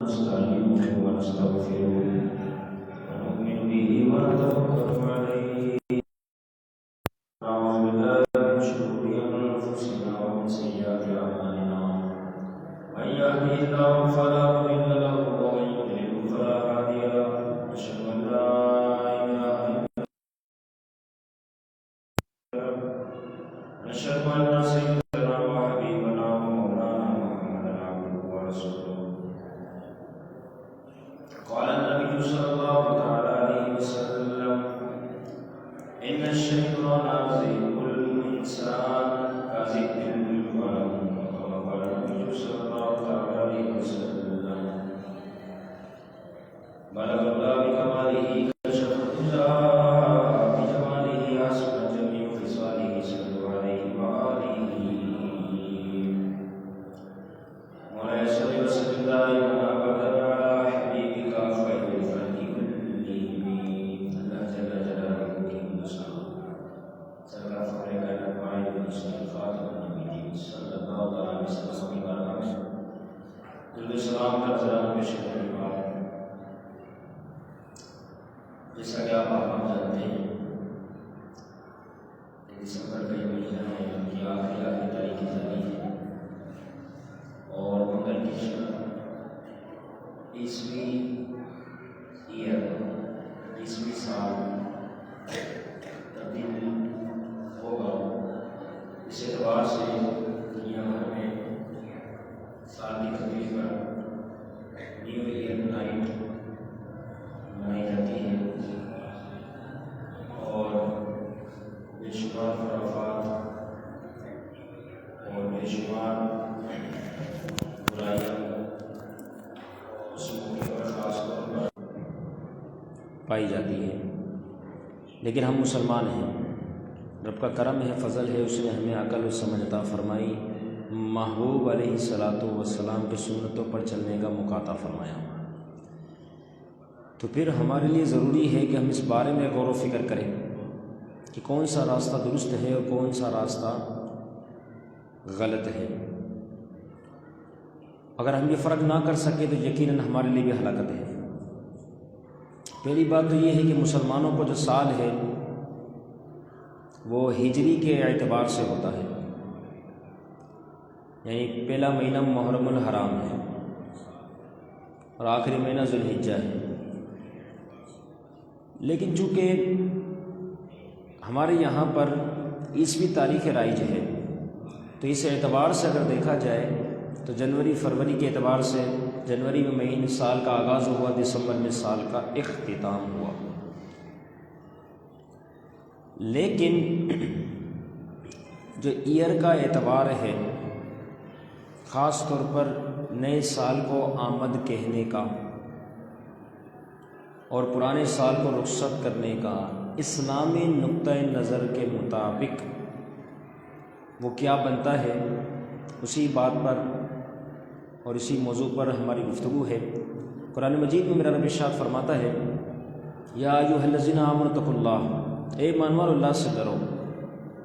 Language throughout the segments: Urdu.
نستعينه ونستغفره ونؤمن به ونتوكل عليه ونعوذ بالله من شرور أنفسنا ومن سيئات أعمالنا من يهده الله فلا مضل له ومن يضلل فلا هادي له أشهد أن لا إله إلا الله نشهد أن سيدنا وحبيبنا ومولانا محمدا عبده ورسوله قال النبي صلى الله تعالى عليه وسلم إن الشيطان يزيغ كل إنسان كذب القلم كما قال النبي صلى الله تعالى عليه وسلم بلغ الله بكماله كشف الهدى بجماله حسن جميع خصاله صلى عليه وآله ولا يصل وسلم دائما أبدا على حبيبك خير الخلق كلهم الله جل جلاله مقيم الصلاة سرکار فخر کائنات معین رسول خاتم النبیین صلی اللہ علیہ وسلم کی بارگاہ میں درود و سلام کا عرض پیش کرنے کے بعد جیسا کہ آپ جانتے ہیں کہ دسمبر کا یہ مہینہ ہے ان کی آخری تاریخ کی تاریخ ہے اور منگل کی شب 20ویں سال تبدیل ہوگا. اس اعتبار سے دنیا بھر میں سال کی تقریب پر نیو ایئر نائٹ منائی جاتی ہے اور بے شمار خرافات اور بے شمار برائیاں اس موقع پر خاص طور پر پائی جاتی ہے. لیکن ہم مسلمان ہیں، رب کا کرم ہے، فضل ہے، اس نے ہمیں عقل و سمجھ عطا فرمائی، محبوب علیہ الصلاۃ والسلام کی سنتوں پر چلنے کا موقع عطا فرمایا. تو پھر ہمارے لیے ضروری ہے کہ ہم اس بارے میں غور و فکر کریں کہ کون سا راستہ درست ہے اور کون سا راستہ غلط ہے. اگر ہم یہ فرق نہ کر سکے تو یقیناً ہمارے لیے بھی ہلاکت ہے. پہلی بات تو یہ ہے کہ مسلمانوں کو جو سال ہے وہ ہجری کے اعتبار سے ہوتا ہے، یعنی پہلا مہینہ محرم الحرام ہے اور آخری مہینہ ذوالحجہ ہے. لیکن چونکہ ہمارے یہاں پر عیسوی تاریخ رائج ہے تو اس اعتبار سے اگر دیکھا جائے تو جنوری فروری کے اعتبار سے جنوری میں مہینے سال کا آغاز ہوا، دسمبر میں سال کا اختتام ہوا. لیکن جو ایئر کا اعتبار ہے، خاص طور پر نئے سال کو آمد کہنے کا اور پرانے سال کو رخصت کرنے کا، اسلامی نقطۂ نظر کے مطابق وہ کیا بنتا ہے، اسی بات پر اور اسی موضوع پر ہماری گفتگو ہے. قرآن مجید میں میرا رب ارشاد فرماتا ہے، یا ایھا الذین آمنوا اتقوا اللہ، اے ایمان والو اللہ سے ڈرو،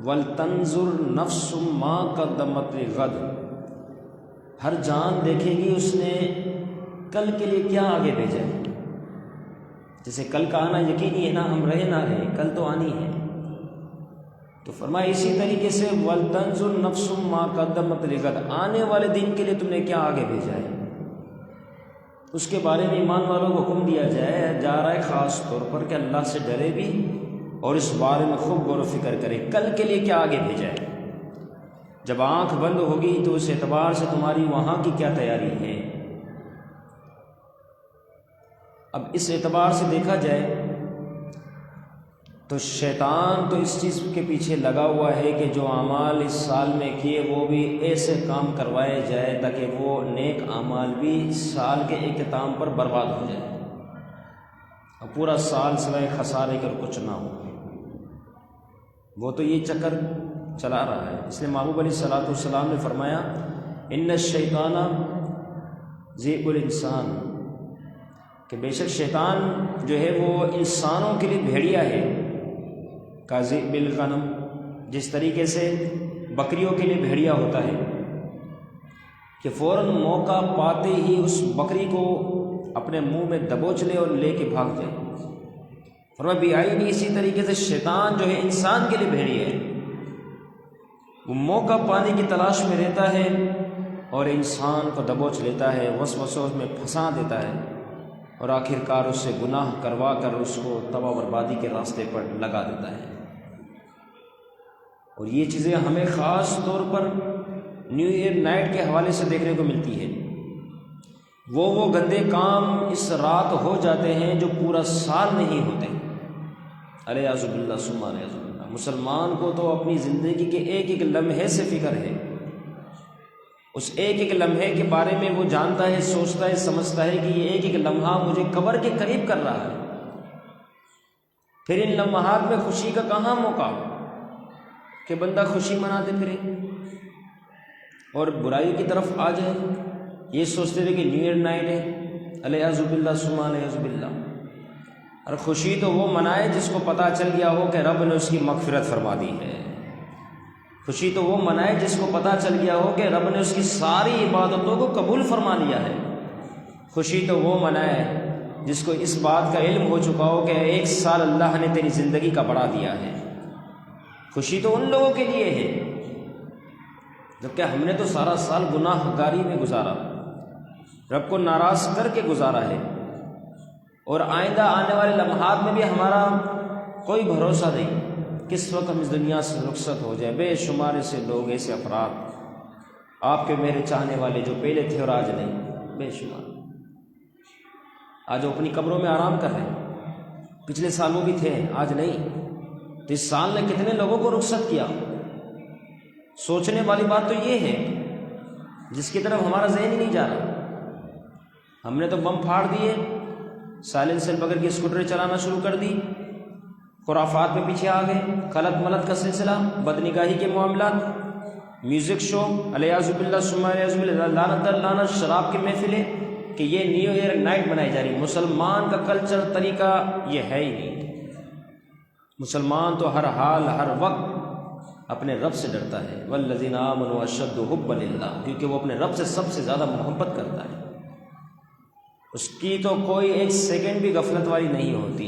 ولتنظر نفس ما قدمت لغد، ہر جان دیکھے گی اس نے کل کے لیے کیا آگے بھیجا ہے. جیسے کل کا آنا یقینی ہے، نہ ہم رہے نہ رہے، کل تو آنی ہے. تو فرمایا اسی طریقے سے وَلْتَنْظُرْ نَفْسٌ مَا قَدَّمَتْ لِغَدٍ، آنے والے دن کے لیے تم نے کیا آگے بھیجا ہے، اس کے بارے میں ایمان والوں کو حکم دیا جا رہا ہے خاص طور پر کہ اللہ سے ڈرے بھی اور اس بارے میں خوب غور و فکر کرے کل کے لیے کیا آگے بھیجا ہے. جب آنکھ بند ہوگی تو اس اعتبار سے تمہاری وہاں کی کیا تیاری ہے. اب اس اعتبار سے دیکھا جائے تو شیطان تو اس چیز کے پیچھے لگا ہوا ہے کہ جو اعمال اس سال میں کیے وہ بھی ایسے کام کروائے جائے تاکہ وہ نیک اعمال بھی سال کے اختتام پر برباد ہو جائے اور پورا سال سوائے خسارے کر کچھ نہ ہو. وہ تو یہ چکر چلا رہا ہے. اس لیے محبوب علیہ الصلوۃ والسلام نے فرمایا، ان الشیطان ذیب الانسان، کہ بے شک شیطان جو ہے وہ انسانوں کے لیے بھیڑیا ہے، کاذب بالغنم، جس طریقے سے بکریوں کے لیے بھیڑیا ہوتا ہے کہ فوراً موقع پاتے ہی اس بکری کو اپنے منہ میں دبوچ لے اور لے کے بھاگ جائے۔ فرمایا بیعینی، اسی طریقے سے شیطان جو ہے انسان کے لیے بھیڑی ہے، وہ موقع پانے کی تلاش میں رہتا ہے اور انسان کو دبوچ لیتا ہے، وسوسوں میں پھنسا دیتا ہے اور آخر کار اس سے گناہ کروا کر اس کو تباہ بربادی کے راستے پر لگا دیتا ہے۔ اور یہ چیزیں ہمیں خاص طور پر نیو ایئر نائٹ کے حوالے سے دیکھنے کو ملتی ہے۔ وہ گندے کام اس رات ہو جاتے ہیں جو پورا سال نہیں ہوتے۔ الیاذ باللہ ثم الیاذ باللہ۔ مسلمان کو تو اپنی زندگی کے ایک ایک لمحے سے فکر ہے، اس ایک ایک لمحے کے بارے میں وہ جانتا ہے، سوچتا ہے، سمجھتا ہے کہ یہ ایک ایک لمحہ مجھے قبر کے قریب کر رہا ہے۔ پھر ان لمحات میں خوشی کا کہاں موقع کہ بندہ خوشی مناتے پھرے اور برائی کی طرف آ جائے، یہ سوچتے ہوئے کہ نیو ایئر نائٹ ہے، الیاذ باللہ ثم الیاذ باللہ۔ اور خوشی تو وہ منائے جس کو پتہ چل گیا ہو کہ رب نے اس کی مغفرت فرما دی ہے۔ خوشی تو وہ منائے جس کو پتہ چل گیا ہو کہ رب نے اس کی ساری عبادتوں کو قبول فرما لیا ہے۔ خوشی تو وہ منائے جس کو اس بات کا علم ہو چکا ہو کہ 1 سال اللہ نے تیری زندگی کا بڑھا دیا ہے۔ خوشی تو ان لوگوں کے لیے ہے جبکہ ہم نے تو سارا سال گناہ گاری میں گزارا، رب کو ناراض کر کے گزارا ہے، اور آئندہ آنے والے لمحات میں بھی ہمارا کوئی بھروسہ نہیں کس وقت ہم اس دنیا سے رخصت ہو جائے۔ بے شمار سے لوگ، ایسے افراد آپ کے میرے چاہنے والے جو پہلے تھے اور آج نہیں، بے شمار آج وہ اپنی قبروں میں آرام کر رہے ہیں، پچھلے سالوں بھی تھے آج نہیں۔ تو اس سال نے کتنے لوگوں کو رخصت کیا؟ سوچنے والی بات تو یہ ہے جس کی طرف ہمارا ذہن ہی نہیں جا رہا۔ ہم نے تو بم پھاڑ دیے، سائلنسر بغیر کی اسکوٹریں چلانا شروع کر دی، خرافات میں پیچھے آ گئے، خلط ملط کا سلسلہ، بدنگاہی کے معاملات، میوزک شو، الیاذ باللہ ثم الیاذ باللہ، لعنت در لعنت، شراب کی محفلیں، کہ یہ نیو ایئر نائٹ منائی جا رہی۔ مسلمان کا کلچر طریقہ یہ ہے ہی نہیں۔ مسلمان تو ہر حال ہر وقت اپنے رب سے ڈرتا ہے، والذین آمنوا اشد حبا للہ، کیونکہ وہ اپنے رب سے سب سے زیادہ محبت کرتا ہے، اس کی تو کوئی 1 سیکنڈ بھی غفلت والی نہیں ہوتی۔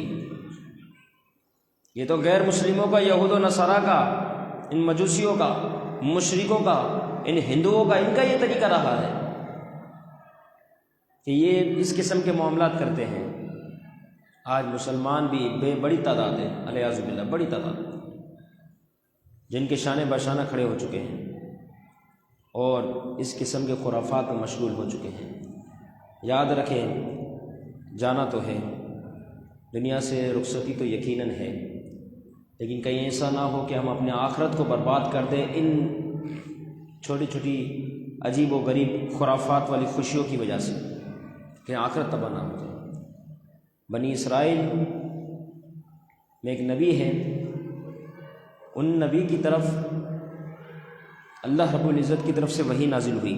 یہ تو غیر مسلموں کا، یہود و نصارہ کا، ان مجوسیوں کا، مشرکوں کا، ان ہندوؤں کا، ان کا یہ طریقہ رہا ہے کہ یہ اس قسم کے معاملات کرتے ہیں۔ آج مسلمان بھی بڑی تعداد ہے، الیاذ باللہ بڑی تعداد، جن کے شانے بشانہ کھڑے ہو چکے ہیں اور اس قسم کے خرافات میں مشغول ہو چکے ہیں۔ یاد رکھیں، جانا تو ہے، دنیا سے رخصتی تو یقیناً ہے، لیکن کہیں ایسا نہ ہو کہ ہم اپنے آخرت کو برباد کر دیں ان چھوٹی چھوٹی عجیب و غریب خرافات والی خوشیوں کی وجہ سے، کہ آخرت تباہ نہ ہو جائے۔ بنی اسرائیل میں ایک نبی ہے، ان نبی کی طرف اللہ رب العزت کی طرف سے وحی نازل ہوئی،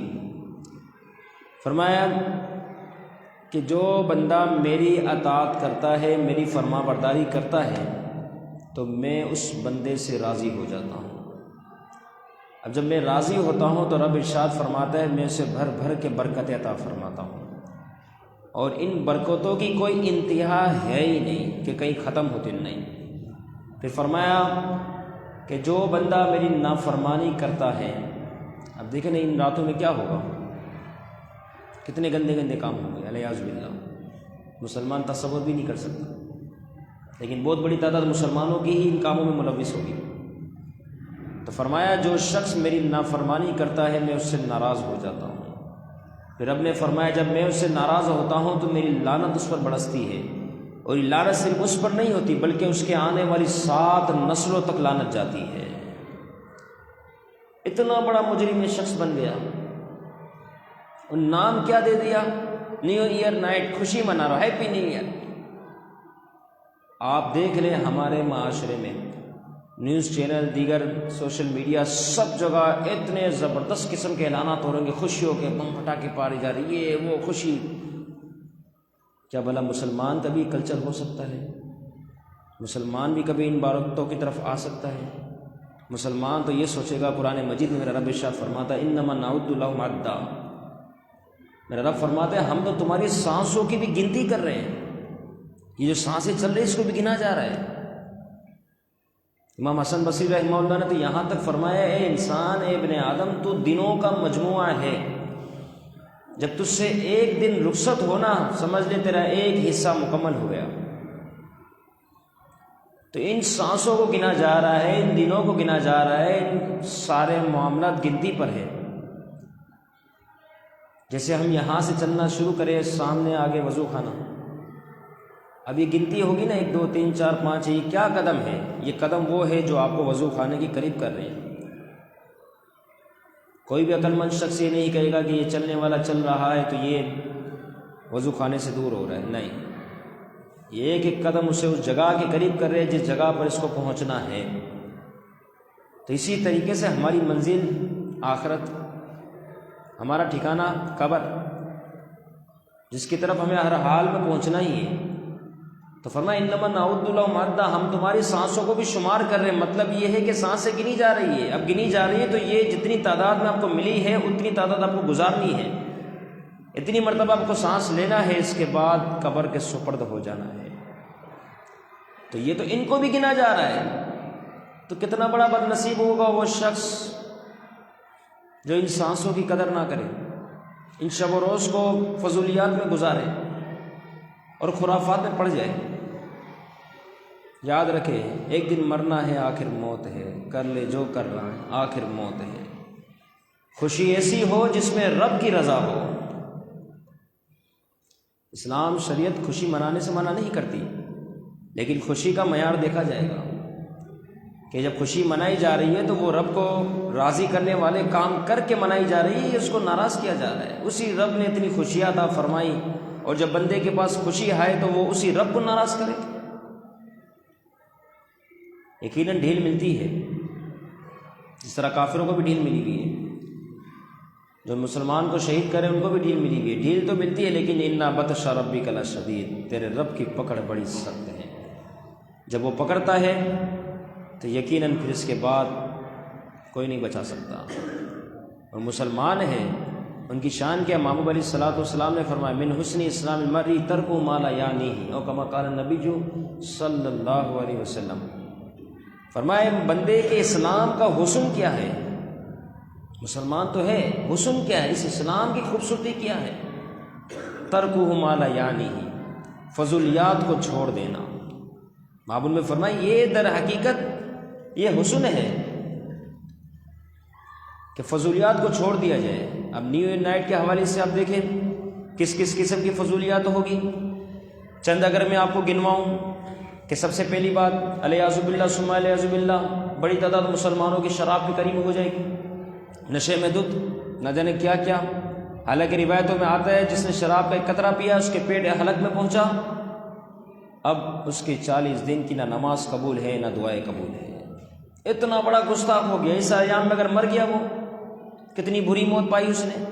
فرمایا کہ جو بندہ میری اطاعت کرتا ہے، میری فرما برداری کرتا ہے، تو میں اس بندے سے راضی ہو جاتا ہوں۔ اب جب میں راضی ہوتا ہوں تو رب ارشاد فرماتا ہے میں اسے بھر بھر کے برکت عطا فرماتا ہوں، اور ان برکتوں کی کوئی انتہا ہے ہی نہیں کہ کہیں ختم ہوتی نہیں۔ پھر فرمایا کہ جو بندہ میری نافرمانی کرتا ہے، اب دیکھیں نا ان راتوں میں کیا ہوگا، کتنے گندے گندے کام ہوں گے، الیاذ باللہ، مسلمان تصور بھی نہیں کر سکتا، لیکن بہت بڑی تعداد مسلمانوں کی ہی ان کاموں میں ملوث ہوگی۔ تو فرمایا جو شخص میری نافرمانی کرتا ہے میں اس سے ناراض ہو جاتا ہوں۔ پھر رب نے فرمایا جب میں اس سے ناراض ہوتا ہوں تو میری لعنت اس پر برستی ہے، اور یہ لعنت صرف اس پر نہیں ہوتی بلکہ اس کے آنے والی 7 نسلوں تک لعنت جاتی ہے۔ اتنا بڑا مجرم یہ شخص بن گیا، اور نام کیا دے دیا، نیو ایئر نائٹ، خوشی منا رہا، ہیپی نیو ایئر۔ آپ دیکھ لیں ہمارے معاشرے میں نیوز چینل، دیگر سوشل میڈیا، سب جگہ اتنے زبردست قسم کے اعلانات ہو رہے ہیں، خوشیوں کے بم پٹاخے پاری جا رہی، یہ وہ خوشی۔ کیا بھلا مسلمان کا بھی کلچر ہو سکتا ہے؟ مسلمان بھی کبھی ان بارکتوں کی طرف آ سکتا ہے؟ مسلمان تو یہ سوچے گا، قرآن مجید میں میرا رب ارشاد فرماتا ہے انما نعد لهم عدا، میرا رب فرماتے ہیں ہم تو تمہاری سانسوں کی بھی گنتی کر رہے ہیں، یہ جو سانسیں چل رہی ہیں اس کو بھی گنا جا رہا ہے۔ امام حسن بصری رحمہ اللہ نے تو یہاں تک فرمایا اے انسان، اے ابن آدم، تو دنوں کا مجموعہ ہے، جب تجھ سے ایک دن رخصت ہونا سمجھ لے تیرا ایک حصہ مکمل ہو گیا۔ تو ان سانسوں کو گنا جا رہا ہے، ان دنوں کو گنا جا رہا ہے، ان سارے معاملات گنتی پر ہے۔ جیسے ہم یہاں سے چلنا شروع کریں، سامنے آگے وضو خانہ، اب یہ گنتی ہوگی نا 1 2 3 4 5، یہ کیا قدم ہے؟ یہ قدم وہ ہے جو آپ کو وضو خانے کے قریب کر رہے ہیں۔ کوئی بھی عقل مند شخص یہ نہیں کہے گا کہ یہ چلنے والا چل رہا ہے تو یہ وضو خانے سے دور ہو رہا ہے، نہیں، یہ ایک ایک قدم اسے اس جگہ کے قریب کر رہے ہیں جس جگہ پر اس کو پہنچنا ہے۔ تو اسی طریقے سے ہماری منزل آخرت، ہمارا ٹھکانہ قبر، جس کی طرف ہمیں ہر حال میں پہنچنا ہی ہے۔ تو فرمایا انما نعد لهم عدا، ہم تمہاری سانسوں کو بھی شمار کر رہے ہیں، مطلب یہ ہے کہ سانسیں گنی جا رہی ہے۔ اب گنی جا رہی ہے تو یہ جتنی تعداد میں آپ کو ملی ہے اتنی تعداد آپ کو گزارنی ہے، اتنی مرتبہ آپ کو سانس لینا ہے، اس کے بعد قبر کے سپرد ہو جانا ہے۔ تو یہ تو ان کو بھی گنا جا رہا ہے، تو کتنا بڑا بد نصیب ہوگا وہ شخص جو ان سانسوں کی قدر نہ کرے، ان شب و روز کو فضولیات میں گزارے اور خرافات میں پڑ جائے۔ یاد رکھے ایک دن مرنا ہے، آخر موت ہے، کر لے جو کر رہا ہے، آخر موت ہے۔ خوشی ایسی ہو جس میں رب کی رضا ہو۔ اسلام شریعت خوشی منانے سے منع نہیں کرتی، لیکن خوشی کا معیار دیکھا جائے گا کہ جب خوشی منائی جا رہی ہے تو وہ رب کو راضی کرنے والے کام کر کے منائی جا رہی ہے، اس کو ناراض کیا جا رہا ہے۔ اسی رب نے اتنی خوشیاں عطا فرمائی، اور جب بندے کے پاس خوشی آئے تو وہ اسی رب کو ناراض کرے، یقیناً ڈھیل ملتی ہے، جس طرح کافروں کو بھی ڈھیل ملی ہوئی ہے۔ جو مسلمان کو شہید کرے ان کو بھی ڈھیل ملی ہوئی ہے، ڈھیل تو ملتی ہے، لیکن انا بطش ربک لشدید، تیرے رب کی پکڑ بڑی سخت ہے۔ جب وہ پکڑتا ہے تو یقیناً پھر اس کے بعد کوئی نہیں بچا سکتا۔ اور مسلمان ہیں ان کی شان کیا؟ محبوب علیہ الصلوۃ والسلام نے فرمایا من حسن اسلام المرء ترک ما لا یعنیہ، اور کما قال النبی صلی اللہ علیہ وسلم، فرمایا بندے کے اسلام کا حسن کیا ہے؟ مسلمان تو ہے، حسن کیا ہے؟ اس اسلام کی خوبصورتی کیا ہے؟ ترکہ ما لا یعنیہ، فضولیات کو چھوڑ دینا۔ محبوب نے فرمایا یہ در حقیقت یہ حسن ہے کہ فضولیات کو چھوڑ دیا جائے۔ اب نیو ایئر نائٹ کے حوالے سے آپ دیکھیں کس کس قسم کی فضولیات ہوگی۔ چند اگر میں آپ کو گنواؤں کہ سب سے پہلی بات الیاذ باللہ ثم الیاذ باللہ، بڑی تعداد مسلمانوں کی شراب کے قریب ہو جائے گی، نشے میں دھت، نہ جانے کیا کیا۔ حالانکہ روایتوں میں آتا ہے جس نے شراب کا ایک قطرہ پیا اس کے پیٹ حلق میں پہنچا، اب اس کی 40 دن کی نہ نماز قبول ہے نہ دعائیں قبول ہے۔ اتنا بڑا گستاخ ہو گیا، اس ایام میں اگر مر گیا وہ کتنی بری موت پائی اس نے۔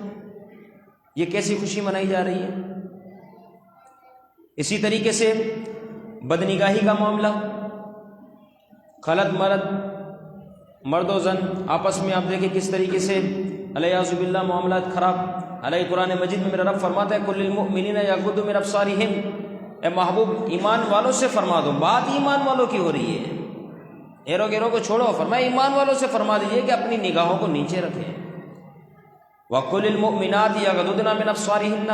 یہ کیسی خوشی منائی جا رہی ہے؟ اسی طریقے سے بدنگاہی کا معاملہ، خلط مرد، مرد و زن آپس میں آپ دیکھیں کس طریقے سے الیاذ باللہ معاملات خراب۔ حالانکہ قرآن مجید میں میرا رب فرماتا ہے کل للمؤمنین یغضوا من ابصارہم، اے محبوب ایمان والوں سے فرما دو، بات ایمان والوں کی ہو رہی ہے، ایرو گیرو کو چھوڑو، فرمایا ایمان والوں سے فرما دیجئے کہ اپنی نگاہوں کو نیچے رکھیں۔ وَقُلِ الْمُؤْمِنَاتِ يَغْضُضْنَ مِنْ أَبْصَارِهِنَّ،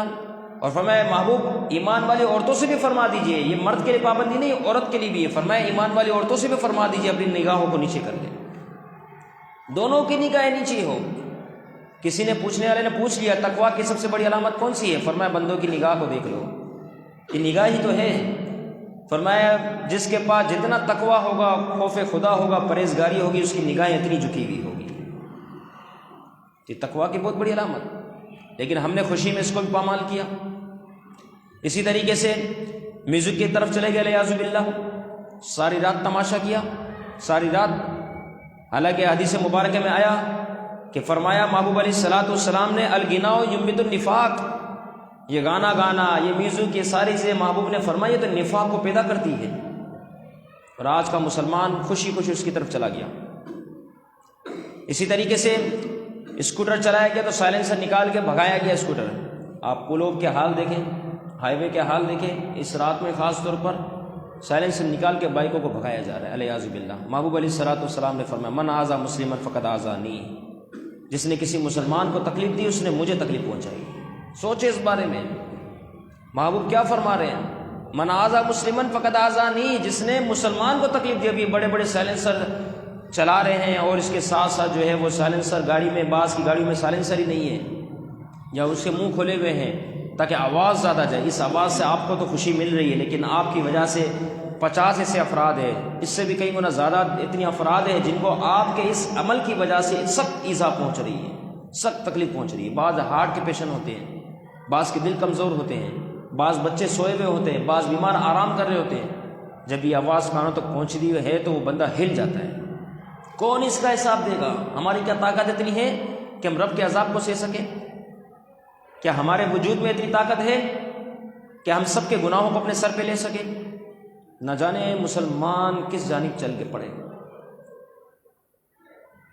اور فرمایا محبوب ایمان والی عورتوں سے بھی فرما دیجئے، یہ مرد کے لیے پابندی نہیں عورت کے لیے بھی ہے، فرمایا ایمان والی عورتوں سے بھی فرما دیجئے اپنی نگاہوں کو نیچے کر لیں، دونوں کی نگاہیں نیچے ہو۔ کسی نے پوچھنے والے نے پوچھ لیا تقویٰ کی سب سے بڑی علامت کون سی ہے؟ فرمایا بندوں کی نگاہ کو دیکھ لو، یہ نگاہ ہی تو ہے۔ فرمایا جس کے پاس جتنا تقویٰ ہوگا، خوف خدا ہوگا، پرہیزگاری ہوگی، اس کی نگاہیں اتنی جھکی ہوئی ہوگی۔ یہ تقویٰ کی بہت بڑی علامت، لیکن ہم نے خوشی میں اس کو بھی پامال کیا۔ اسی طریقے سے میوزک کی طرف چلے گئے الیاذ باللہ، ساری رات تماشا کیا، ساری رات۔ حالانکہ حدیث مبارکہ میں آیا کہ فرمایا محبوب علیہ الصلوۃ والسلام نے الغناء ینبت النفاق، یہ گانا گانا، یہ میوزک، یہ ساری چیزیں محبوب نے فرمایا تو نفاق کو پیدا کرتی ہے۔ اور آج کا مسلمان خوشی خوشی اس کی طرف چلا گیا۔ اسی طریقے سے اسکوٹر چلایا گیا تو سائلنسر نکال کے بھگایا گیا اسکوٹر، آپ پلوں کے حال دیکھیں، ہائی وے کے حال دیکھیں، اس رات میں خاص طور پر سائلنسر نکال کے بائکوں کو بھگایا جا رہا ہے، علیہ باللہ۔ محبوب علیہ الصلوۃ والسلام نے فرمایا من آذى مسلما فقد آذانی، جس نے کسی مسلمان کو تکلیف دی اس نے مجھے تکلیف پہنچائی۔ سوچے اس بارے میں، محبوب کیا فرما رہے ہیں؟ من آذى مسلما فقد آذانی، جس نے مسلمان کو تکلیف دی۔ ابھی بڑے بڑے سائلنسر چلا رہے ہیں اور اس کے ساتھ ساتھ جو ہے وہ سائلنسر گاڑی میں، بعض کی گاڑیوں میں سائلنسر ہی نہیں ہے، یا اس کے منہ کھولے ہوئے ہیں تاکہ آواز زیادہ جائے۔ اس آواز سے آپ کو تو خوشی مل رہی ہے، لیکن آپ کی وجہ سے 50 ایسے افراد ہیں، اس سے بھی کئی گنا زیادہ اتنی افراد ہیں جن کو آپ کے اس عمل کی وجہ سے سخت ایذا پہنچ رہی ہے، سخت تکلیف پہنچ رہی ہے۔ بعض ہارٹ کے پیشنٹ ہوتے ہیں، بعض کے دل کمزور ہوتے ہیں، بعض بچے سوئے ہوئے ہوتے ہیں، بعض بیمار آرام کر رہے ہوتے ہیں۔ جب یہ آواز کانوں تک پہنچ رہی ہے تو وہ بندہ ہل جاتا ہے۔ کون اس کا حساب دے گا؟ ہماری کیا طاقت اتنی ہے کہ ہم رب کے عذاب کو سہ سکیں؟ کیا ہمارے وجود میں اتنی طاقت ہے کہ ہم سب کے گناہوں کو اپنے سر پہ لے سکیں؟ نہ جانے مسلمان کس جانب چل کے پڑے۔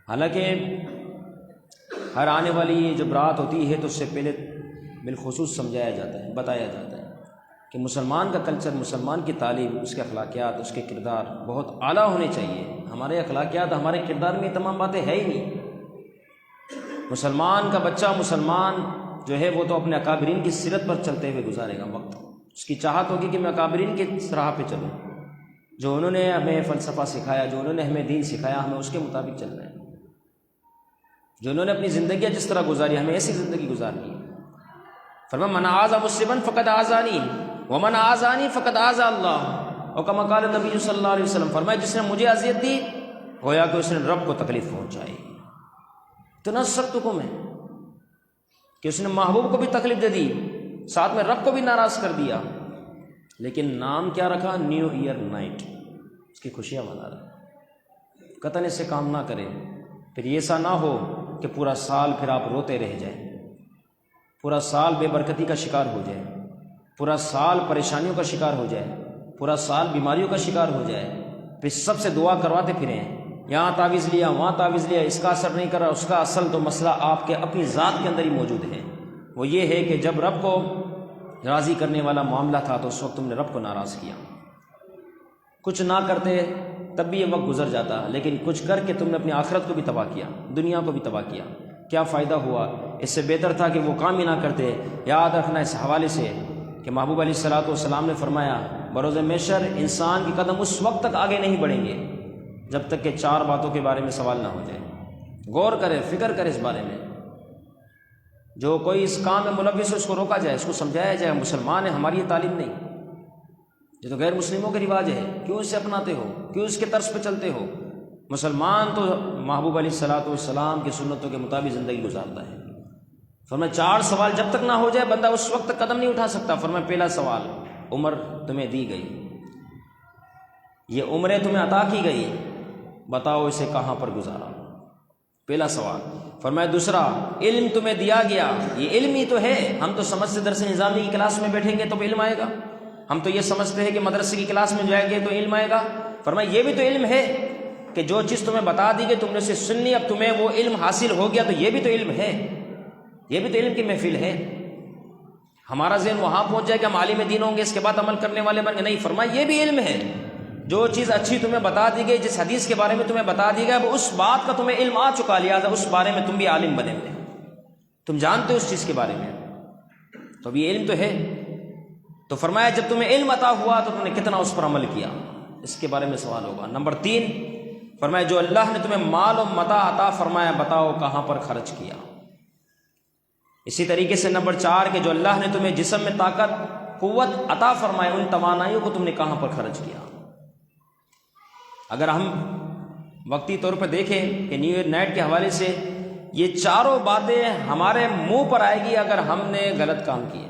حالانکہ ہر آنے والی جب رات ہوتی ہے تو اس سے پہلے بالخصوص سمجھایا جاتا ہے، بتایا جاتا ہے کہ مسلمان کا کلچر، مسلمان کی تعلیم، اس کے اخلاقیات، اس کے کردار بہت اعلیٰ ہونے چاہیے۔ ہمارے اخلاقیات، ہمارے کردار میں یہ تمام باتیں ہے ہی نہیں۔ مسلمان کا بچہ، مسلمان جو ہے وہ تو اپنے اکابرین کی سیرت پر چلتے ہوئے گزارے گا وقت۔ اس کی چاہت ہوگی کہ میں اکابرین کے راہ پہ چلوں، جو انہوں نے ہمیں فلسفہ سکھایا، جو انہوں نے ہمیں دین سکھایا، ہمیں اس کے مطابق چلنا ہے۔ جو انہوں نے اپنی زندگیاں جس طرح گزاری، ہمیں ایسی زندگی گزارنی ہے۔ فرمایا من آذى مسلما فقد آذانی ومن آذانی فقد آذى اللہ، اور کما قال نبی صلی اللہ علیہ وسلم، فرمایا جس نے مجھے اذیت دی گویا کہ اس نے رب کو تکلیف پہنچائی۔ اتنا سخت حکم ہے کہ اس نے محبوب کو بھی تکلیف دے دی، ساتھ میں رب کو بھی ناراض کر دیا، لیکن نام کیا رکھا؟ نیو ایئر نائٹ، اس کی خوشیاں منا رہا۔ قطعاً اس سے کام نہ کریں، پھر ایسا نہ ہو کہ پورا سال پھر آپ روتے رہ جائیں، پورا سال بے برکتی کا شکار ہو جائے، پورا سال پریشانیوں کا شکار ہو جائے، پورا سال بیماریوں کا شکار ہو جائے، پھر سب سے دعا کرواتے پھریں، یہاں تعویذ لیا، وہاں تعویذ لیا، اس کا اثر نہیں کر رہا، اس کا اصل تو مسئلہ آپ کے اپنی ذات کے اندر ہی موجود ہے۔ وہ یہ ہے کہ جب رب کو راضی کرنے والا معاملہ تھا تو اس وقت تم نے رب کو ناراض کیا۔ کچھ نہ کرتے تب بھی یہ وقت گزر جاتا، لیکن کچھ کر کے تم نے اپنی آخرت کو بھی تباہ کیا، دنیا کو بھی تباہ کیا۔ کیا فائدہ ہوا؟ اس سے بہتر تھا کہ وہ کام ہی نہ کرتے۔ یاد رکھنا اس حوالے سے کہ محبوب علیہ الصلوۃ والسلام نے فرمایا بروز محشر انسان کے قدم اس وقت تک آگے نہیں بڑھیں گے جب تک کہ 4 باتوں کے بارے میں سوال نہ ہو جائے۔ غور کرے، فکر کرے اس بارے میں۔ جو کوئی اس کام میں ملوث ہے اس کو روکا جائے، اس کو سمجھایا جائے ہماری یہ تعلیم نہیں، یہ تو غیر مسلموں کے رواج ہے، کیوں اسے اپناتے ہو، کیوں اس کے طرز پہ چلتے ہو؟ مسلمان تو محبوب علیہ الصلوۃ والسلام کی سنتوں کے مطابق زندگی گزارتا ہے۔ فرمایا 4 سوال جب تک نہ ہو جائے بندہ اس وقت تک قدم نہیں اٹھا سکتا۔ فرمایا پہلا سوال، عمر تمہیں دی گئی، یہ عمریں تمہیں عطا کی گئی، بتاؤ اسے کہاں پر گزارا؟ پہلا سوال۔ فرمایا دوسرا، علم تمہیں دیا گیا، یہ علم ہی تو ہے، ہم تو سمجھتے درس نظامی کی کلاس میں بیٹھیں گے تو علم آئے گا، ہم تو یہ سمجھتے ہیں کہ مدرسے کی کلاس میں جائیں گے تو علم آئے گا۔ فرمایا یہ بھی تو علم ہے کہ جو چیز تمہیں بتا دی گئی تم نے اسے سن لی، اب تمہیں وہ علم حاصل ہو گیا، تو یہ بھی تو علم ہے، یہ بھی تو علم کی محفل ہے۔ ہمارا ذہن وہاں پہنچ جائے کہ ہم عالم دین ہوں گے اس کے بعد عمل کرنے والے بن گے، نہیں، فرمایا یہ بھی علم ہے۔ جو چیز اچھی تمہیں بتا دی گئی، جس حدیث کے بارے میں تمہیں بتا دی گیا، اب اس بات کا تمہیں علم آ چکا، لہٰذا اس بارے میں تم بھی عالم بنے ہوئے، تم جانتے ہو اس چیز کے بارے میں، تو اب یہ علم تو ہے۔ تو فرمایا جب تمہیں علم عطا ہوا تو تم نے کتنا اس پر عمل کیا، اس کے بارے میں سوال ہوگا۔ نمبر 3، فرمایا جو اللہ نے تمہیں مال و متاع عطا فرمایا بتاؤ کہاں پر خرچ کیا۔ اسی طریقے سے نمبر 4 کہ جو اللہ نے تمہیں جسم میں طاقت قوت عطا فرمائے ان توانائیوں کو تم نے کہاں پر خرچ کیا۔ اگر ہم وقتی طور پر دیکھیں کہ نیو ایئر نائٹ کے حوالے سے یہ 4 باتیں ہمارے منہ پر آئے گی اگر ہم نے غلط کام کیے۔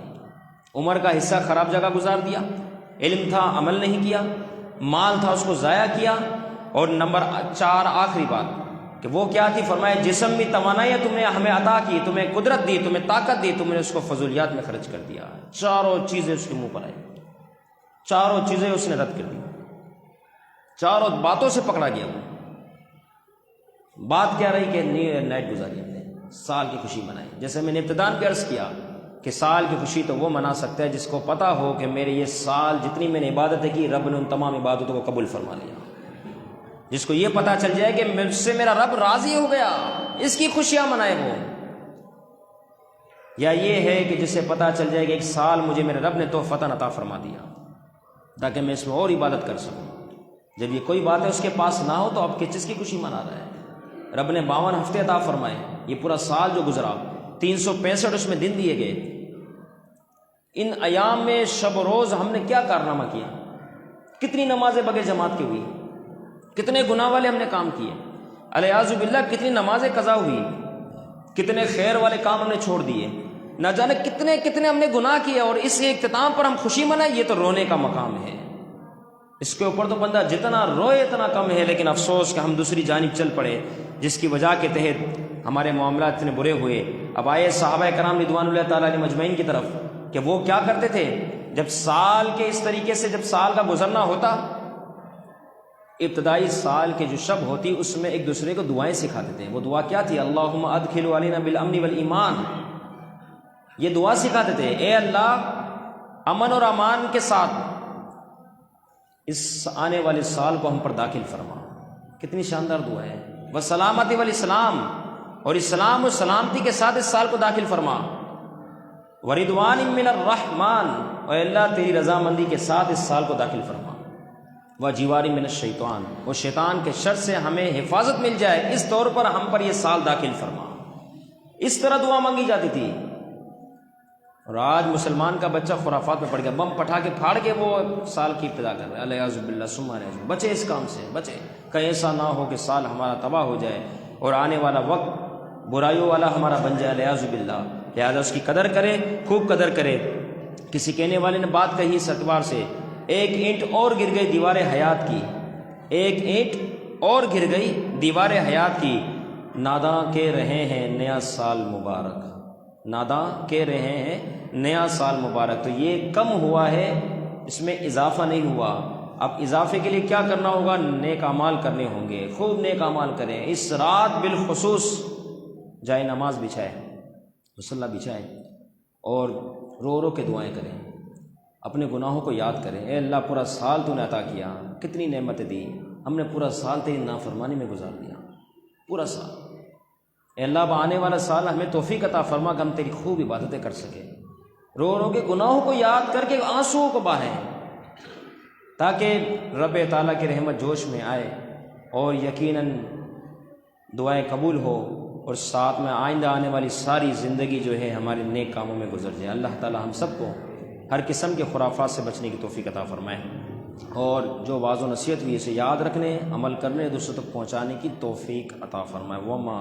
عمر کا حصہ خراب جگہ گزار دیا، علم تھا عمل نہیں کیا، مال تھا اس کو ضائع کیا، اور نمبر 4 آخری بات کہ وہ کیا تھی؟ فرمایا جسم میں توانائیاں تم نے ہمیں عطا کی، تمہیں قدرت دی، تمہیں طاقت دی، تم نے اس کو فضولیات میں خرچ کر دیا۔ 4 چیزیں اس کے منہ پر آئی، 4 چیزیں اس نے رد کر دی، 4 باتوں سے پکڑا گیا۔ وہ بات کیا رہی کہ نیو ایئر نائٹ گزاری، ہم نے سال کی خوشی منائی۔ جیسے میں نے ابتداء میں عرض کیا کہ سال کی خوشی تو وہ منا سکتا ہے جس کو پتہ ہو کہ میرے یہ سال جتنی میں نے عبادتیں کی رب نے ان تمام عبادتوں کو قبول فرما لیا، جس کو یہ پتہ چل جائے کہ مجھ سے میرا رب راضی ہو گیا، اس کی خوشیاں منائے وہ۔ یا یہ ہے کہ جسے پتہ چل جائے کہ ایک سال مجھے میرے رب نے تحفتاً عطا فرما دیا تاکہ میں اس میں اور عبادت کر سکوں۔ جب یہ کوئی بات ہے اس کے پاس نہ ہو تو اب کس چیز کی خوشی منا رہا ہے؟ رب نے 52 ہفتے عطا فرمائے، یہ پورا سال جو گزرا 365 اس میں دن دیے گئے، ان ایام میں شب و روز ہم نے کیا کارنامہ کیا؟ کتنی نمازیں بغیر جماعت کی ہوئی، کتنے گناہ والے ہم نے کام کیے، الیاذ باللہ کتنی نمازیں قضا ہوئی، کتنے خیر والے کام ہم نے چھوڑ دیے، نہ جانے کتنے کتنے ہم نے گناہ کیے، اور اس اختتام پر ہم خوشی منائیں، یہ تو رونے کا مقام ہے۔ اس کے اوپر تو بندہ جتنا روئے اتنا کم ہے، لیکن افسوس کہ ہم دوسری جانب چل پڑے، جس کی وجہ کے تحت ہمارے معاملات اتنے برے ہوئے۔ اب آئے صحابہ کرام رضوان اللہ تعالیٰ علیہ مجمعین کی طرف کہ وہ کیا کرتے تھے جب سال کے اس طریقے سے جب سال کا گزرنا ہوتا، ابتدائی سال کے جو شب ہوتی اس میں ایک دوسرے کو دعائیں سکھاتے تھے۔ وہ دعا کیا تھی؟ اللہم ادخل علینا بالامن والایمان، یہ دعا سکھاتے تھے، اے اللہ امن اور امان کے ساتھ اس آنے والے سال کو ہم پر داخل فرما۔ کتنی شاندار دعا ہے۔ والسلامتی والاسلام، اور اسلام و سلامتی کے ساتھ اس سال کو داخل فرما۔ ورضوان من الرحمن، اور اللہ تیری رضامندی کے ساتھ اس سال کو داخل فرما۔ وجوار من الشیطان، وہ شیطان کے شر سے ہمیں حفاظت مل جائے، اس طور پر ہم پر یہ سال داخل فرما۔ اس طرح دعا مانگی جاتی تھی۔ اور آج مسلمان کا بچہ خرافات میں پڑ گیا، بم پٹھا کے پھاڑ کے وہ سال کی ابتدا کر رہا ہے، الیاذ باللہ ثم الیاذ۔ بچے اس کام سے، بچے، کہیں ایسا نہ ہو کہ سال ہمارا تباہ ہو جائے اور آنے والا وقت برائیوں والا ہمارا بن جائے، الیاذ باللہ۔ لہٰذا اس کی قدر کرے، خوب قدر کرے۔ کسی کہنے والے نے بات کہی اس اعتبار سے، ایک اینٹ اور گر گئی دیوار حیات کی، ایک اینٹ اور گر گئی دیوار حیات کی، ناداں کہہ رہے ہیں نیا سال مبارک، ناداں کہہ رہے ہیں نیا سال مبارک۔ تو یہ کم ہوا ہے، اس میں اضافہ نہیں ہوا۔ اب اضافے کے لیے کیا کرنا ہوگا؟ نیک اعمال کرنے ہوں گے، خوب نیک اعمال کریں۔ اس رات بالخصوص جائے نماز بچھائے، مصلی بچھائے، اور رو رو کے دعائیں کریں، اپنے گناہوں کو یاد کریں۔ اے اللہ پورا سال تو نے عطا کیا، کتنی نعمتیں دی، ہم نے پورا سال تیری نافرمانی میں گزار دیا، پورا سال۔ اے اللہ اب آنے والا سال ہمیں توفیق عطا فرما کہ ہم تیری خوب عبادتیں کر سکیں، رو رو کے گناہوں کو یاد کر کے آنسوؤں کو بہائیں، تاکہ رب تعالیٰ کی رحمت جوش میں آئے اور یقیناً دعائیں قبول ہو، اور ساتھ میں آئندہ آنے والی ساری زندگی جو ہے ہمارے نیک کاموں میں گزر جائے۔ اللہ تعالیٰ ہم سب کو ہر قسم کے خرافات سے بچنے کی توفیق عطا فرمائے، اور جو واعظ و نصیحت ہوئی اسے یاد رکھنے، عمل کرنے، دوسروں تک پہنچانے کی توفیق عطا فرمائے۔ وما